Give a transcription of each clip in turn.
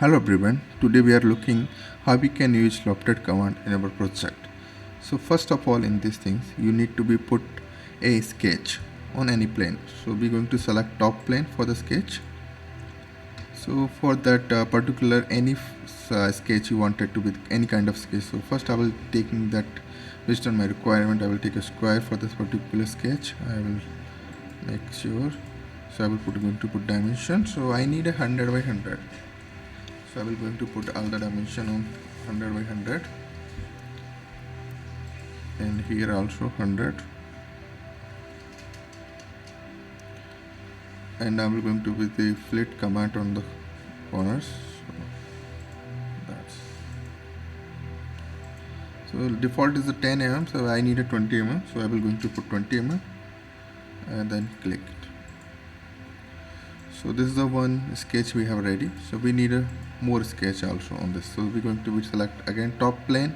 Hello everyone, today we are looking how we can use Lofted command in our project. So first of all, in these things you need to be put a sketch on any plane. So we're going to select top plane for the sketch. So for that particular any sketch you wanted to be any kind of sketch. So first I will taking that based on my requirement. I will take a square for this particular sketch. I will make sure. So I will going to put dimension. So I need 100 by 100. So I will going to put all the dimension on 100 by 100 and here also 100, and I will going to with the flit command on the corners. So default is the 10 mm, so I need a 20 mm, so I will going to put 20 mm and then click it. So this is the one sketch we have ready. So we need a more sketch also on this. So we're going to be select again top plane,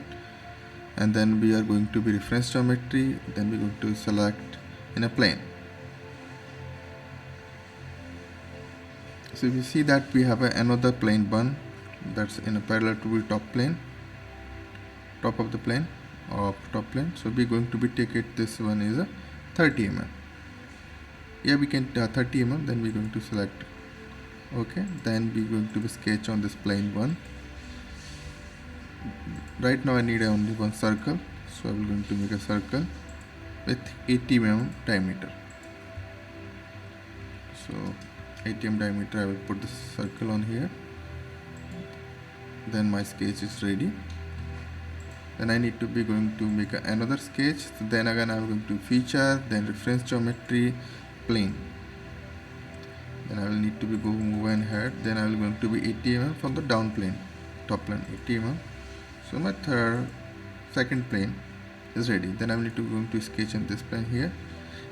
and then we are going to be reference geometry, then we're going to select in a plane. So we see that we have another plane one that's in a parallel to the top plane, top of the plane of top plane. So we're going to be take it, this one is a 30 mm. Yeah, we can 30 mm, then we're going to select okay, then we're going to be sketch on this plane one. Right now I need only one circle, so I will going to make a circle with 80 mm diameter. So 80 mm diameter, I will put this circle on here. Then my sketch is ready. Then I need to be going to make another sketch. So then again I am going to feature, then reference geometry, plane. Then I will need to be go move and head. Then I will going to be 80 mm from the down plane, top plane 80 mm. So my second plane is ready. Then I will need to going to sketch in this plane here,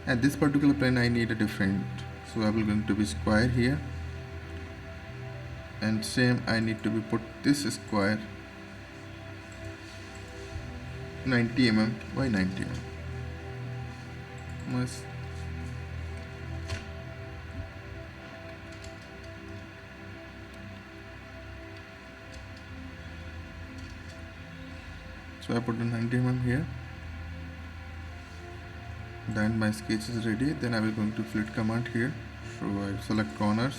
and this particular plane I need a different. So I will going to be square here, and same I need to be put this square 90 mm by 90 mm. Must so I put the 90 mm here. Then my sketch is ready. Then I will going to flit command here. So I select corners.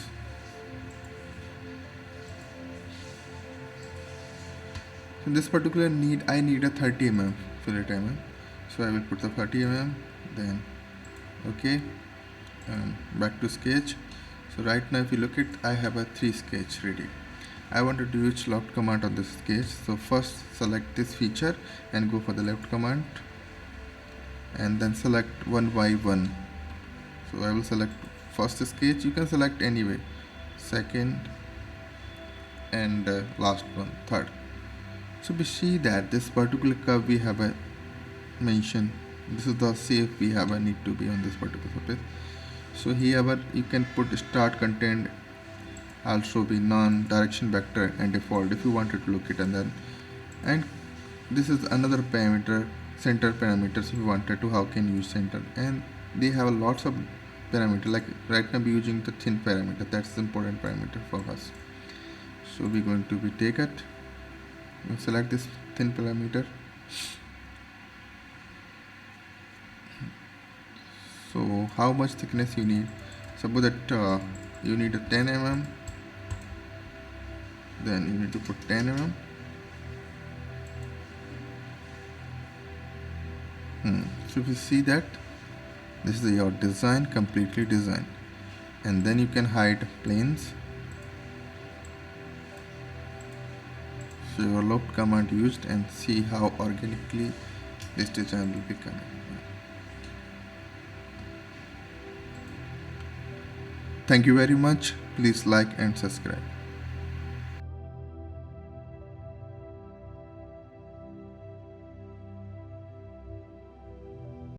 In this particular I need a 30 mm fillet mm. So I will put the 30 mm. Then okay, and back to sketch. So right now if you look at, I have a 3 sketch ready. I wanted to use left command on this sketch. So first select this feature and go for the left command, and then select one by one. So I will select first sketch. You can select anyway, second, and last one, third. So we see that this particular curve we have a mention. This is the shape we have a need to be on this particular surface. So here you can put start content, also be non-direction vector and default if you wanted to look it, and this is another parameter, center parameters. If you wanted to, how can you use center, and they have lots of parameter. Like right now we're using the thin parameter, that's the important parameter for us. So we're going to be take it and select this thin parameter. So how much thickness you need? Suppose that you need a 10 mm, then you need to put 10 mm. So if you see that this is your design, completely designed, and then you can hide planes. So your loft command used, and see how organically this design will be coming. Thank you very much. Please like and subscribe.